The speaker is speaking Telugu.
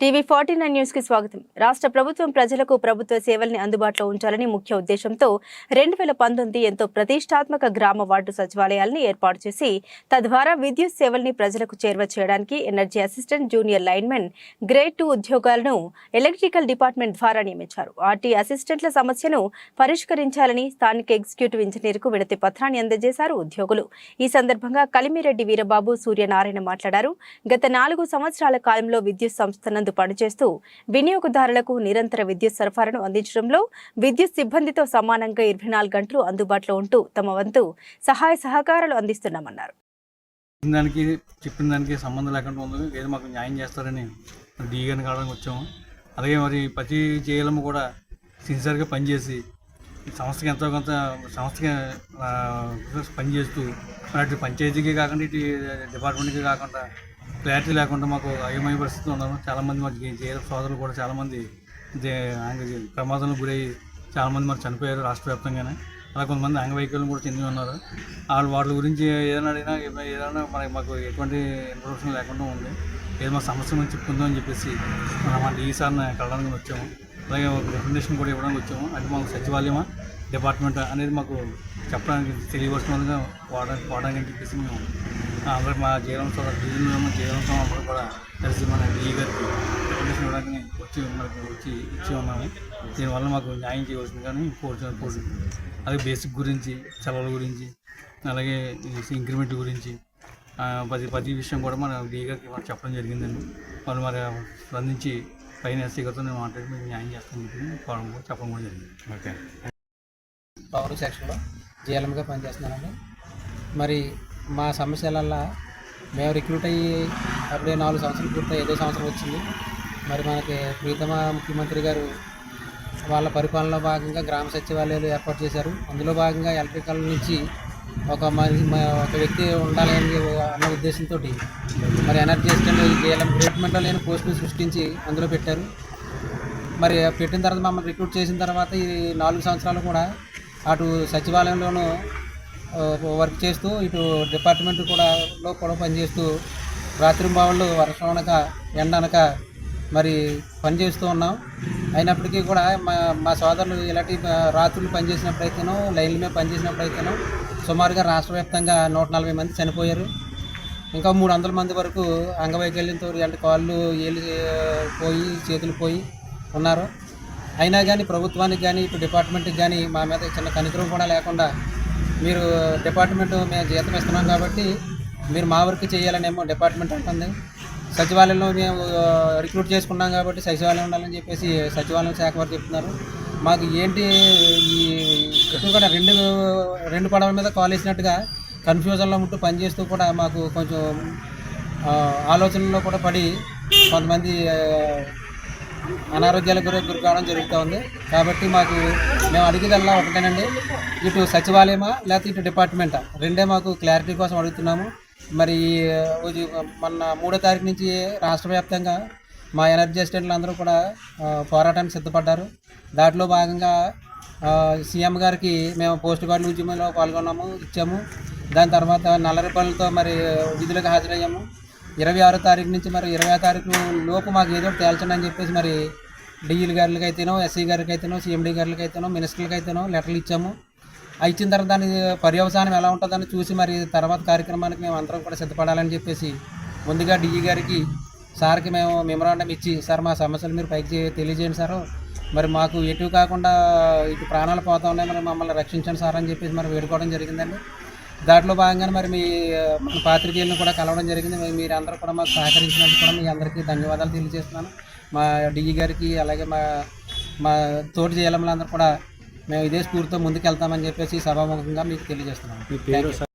టీవీ49 న్యూస్ కి స్వాగతం. రాష్ట్ర ప్రభుత్వం ప్రజలకు ప్రభుత్వ సేవల్ని అందుబాటులో ఉంచాలని ముఖ్య ఉద్దేశంతో 2019 ఎంతో ప్రతిష్టాత్మక గ్రామ వార్డు సచివాలయాలను ఏర్పాటు చేసి తద్వారా విద్యుత్ సేవల్ని ప్రజలకు చేరువ చేయడానికి energy assistant, junior linemen, grade 2 ఉద్యోగాలను ఎలక్ట్రికల్ డిపార్ట్మెంట్ ద్వారా నియమించారు. ఆర్టీ అసిస్టెంట్ల సమస్యను పరిష్కరించాలని స్థానిక ఎగ్జిక్యూటివ్ ఇంజనీర్కు వినతి పత్రాన్ని అందజేశారు ఉద్యోగులు. ఈ సందర్భంగా కలిమిరెడ్డి వీరబాబు, సూర్యనారాయణ మాట్లాడారు. గత 4 సంవత్సరాల కాలంలో విద్యుత్ సంస్థ పనిచేస్తూ వినియోగదారులకు నిరంతర విద్యుత్ సరఫరాను అందించడంలో విద్యుత్ సిబ్బందితో సమానంగా 24 గంటలు అందుబాటులో ఉంటూ తమ వంతు సహాయ సహకారాలు అందిస్తున్నామన్నారు. దానికి చెప్పిన దానికి సంబంధం లేకుండా ఉంది, ఏదో మాకు న్యాయం చేస్తారని డీగాని కావడానికి వచ్చాము. అలాగే మరి ప్రతి జేఎల్ఎం కూడా సిన్సియర్గా పనిచేసి సంస్థకి ఎంతో కొంత సంస్థకి పనిచేస్తూ అటు పంచాయతీకి కాకుండా ఇటు డిపార్ట్మెంట్కి కాకుండా క్లారిటీ లేకుండా మాకు అయోమయ పరిస్థితులు ఉన్నారు. చాలామంది మాకు జేఎల్ఎఫ్ సోదరులు కూడా చాలామంది ప్రమాదంలో గురయ్యి చాలామంది మరి చనిపోయారు రాష్ట్ర వ్యాప్తంగానే. అలా కొంతమంది అంగవైకల్యం కూడా చెంది ఉన్నారు. వాళ్ళ గురించి ఏదైనా అడిగినా ఏదైనా మాకు ఎటువంటి ఇన్ఫర్మేషన్ లేకుండా ఉంది. ఏదో మా సమస్య నుంచి చెప్పుకుందామని చెప్పేసి మా డీఈ సార్ని కలవడానికి వచ్చాము. అలాగే ఒక రికమెండేషన్ కూడా ఇవ్వడానికి వచ్చాము. అది మాకు సచివాలయమా డిపార్ట్మెంట్ అనేది మాకు చెప్పడానికి తెలియవలసినగా వాడడానికి అని చెప్పేసి మేము అందరూ మా జేఎల్ఎం అందరూ కూడా కలిసి మన డీఈ గారికి రికమెండేషన్ ఇవ్వడానికి వచ్చి ఇచ్చి ఉన్నాము. దీనివల్ల మాకు న్యాయం చేయవలసింది కానీ కోరుతుంది. అలాగే బేసిక్ గురించి, సెలవుల గురించి, అలాగే ఇంక్రిమెంట్ గురించి ప్రతి విషయం కూడా మన డీఈ గారికి మనం చెప్పడం జరిగిందండి. వాళ్ళు మరి స్పందించి పైన ఎస్సీ గారితో నేను మాట్లాడి మీకు న్యాయం చేస్తాను చెప్పడం కూడా జరిగింది. ఓకే, పవర్ సెక్షన్లో జేఎల్ఎంగా పనిచేస్తున్నానండి. మరి మా సమస్యలల్లా మేము రిక్రూట్ అయ్యి అప్పుడే 4 సంవత్సరాలు పూర్తయి 5వ సంవత్సరం వచ్చింది. మరి మనకి ప్రీతమ ముఖ్యమంత్రి గారు వాళ్ళ పరిపాలనలో భాగంగా గ్రామ సచివాలయాలు ఏర్పాటు చేశారు. అందులో భాగంగా ఎలక్ట్రికల్ నుంచి ఒక వ్యక్తి ఉండాలి అన్న ఉద్దేశంతో మరి ఎనర్జీ అసిస్టెంట్ జేఎల్ఎం ట్రీట్మెంట్లో లేని పోస్టులు సృష్టించి అందులో పెట్టారు. మరి పెట్టిన తర్వాత మమ్మల్ని రిక్రూట్ చేసిన తర్వాత ఈ 4 సంవత్సరాలు కూడా అటు సచివాలయంలోనూ వర్క్ చేస్తూ ఇటు డిపార్ట్మెంట్ కూడా పనిచేస్తూ రాత్రింబావుళ్ళు వర్షం అనక ఎండ అనక మరి పనిచేస్తూ ఉన్నాం. అయినప్పటికీ కూడా మా సోదరులు ఇలాంటి రాత్రులు పనిచేసినప్పుడైతేనో లైన్ల మీద పనిచేసినప్పుడైతేనో సుమారుగా రాష్ట్ర వ్యాప్తంగా 140 మంది చనిపోయారు. ఇంకా 300 మంది వరకు అంగవైకల్యంతో అంటే కాళ్ళు ఏళ్ళు పోయి చేతులు పోయి ఉన్నారు. అయినా కానీ ప్రభుత్వానికి కానీ ఇటు డిపార్ట్మెంట్కి కానీ మా మీద చిన్న కనికరం కూడా లేకుండా మీరు డిపార్ట్మెంట్ మేము జీతం ఇస్తున్నాం కాబట్టి మీరు మా వరకు చేయాలనేమో డిపార్ట్మెంట్ అంటుంది. సచివాలయంలో మేము రిక్రూట్ చేసుకున్నాం కాబట్టి సచివాలయం ఉండాలని చెప్పేసి సచివాలయం శాఖ వారు చెప్తున్నారు. మాకు ఏంటి ఈ ఎక్కువ కూడా రెండు పడవల మీద కాల్ వేసినట్టుగా కన్ఫ్యూజన్లో ఉంటూ పనిచేస్తూ కూడా మాకు కొంచెం ఆలోచనలో కూడా పడి కొంతమంది అనారోగ్యాలకు గురి కావడం జరుగుతూ ఉంది. కాబట్టి మేము అడిగేదల్లా ఒకటేనండి, ఇటు సచివాలయమా లేకపోతే ఇటు డిపార్ట్మెంటా రెండే మాకు క్లారిటీ కోసం అడుగుతున్నాము. మరి మొన్న 3వ తారీఖు నుంచి రాష్ట్ర వ్యాప్తంగా మా ఎనర్జీ అసిస్టెంట్లు అందరూ కూడా పోరాటానికి సిద్ధపడ్డారు. దాంట్లో భాగంగా సీఎం గారికి మేము పోస్ట్ కార్డుల ఉద్యమంలో పాల్గొన్నాము, ఇచ్చాము. దాని తర్వాత నల్లరిపల్లితో మరి విధులకు హాజరయ్యాము. 26వ తారీఖు నుంచి మరి 20వ తారీఖు లోపు మాకు ఏదో తేల్చండి అని చెప్పేసి మరి డీఈల గారికి అయితేనో, ఎస్సీ గారికి అయితేనో, సీఎండీ గారికి అయితేనో, మినిస్టర్లకు అయితేనో లెటర్లు ఇచ్చాము. ఇచ్చిన తర్వాత దాని పర్యవసానం ఎలా ఉంటుందని చూసి మరి తర్వాత కార్యక్రమానికి మేము అందరం కూడా సిద్ధపడాలని చెప్పేసి ముందుగా డీఈ గారికి సార్కి మేము మెమరాండం ఇచ్చి, సార్ మా సమస్యలు మీరు పైకి తెలియజేయండి సార్, మరి మాకు ఎటు కాకుండా ఇటు ప్రాణాలు పోతా ఉన్నాయి, మరి మమ్మల్ని రక్షించండి సార్ అని చెప్పేసి మరి వేడుకోవడం జరిగిందండి. దాంట్లో భాగంగానే మరి మన పాత్రికేయులను కూడా కలవడం జరిగింది. మీరు అందరూ కూడా మాకు సహకరించినందుకు కూడా మీ అందరికీ ధన్యవాదాలు తెలియజేస్తున్నాను. మా డీఈ గారికి అలాగే మా తోటి జేఎల్ఎంలందరూ కూడా మేము ఇదే స్ఫూర్తితో ముందుకు వెళ్తామని చెప్పేసి సభాముఖంగా మీకు తెలియజేస్తున్నాను.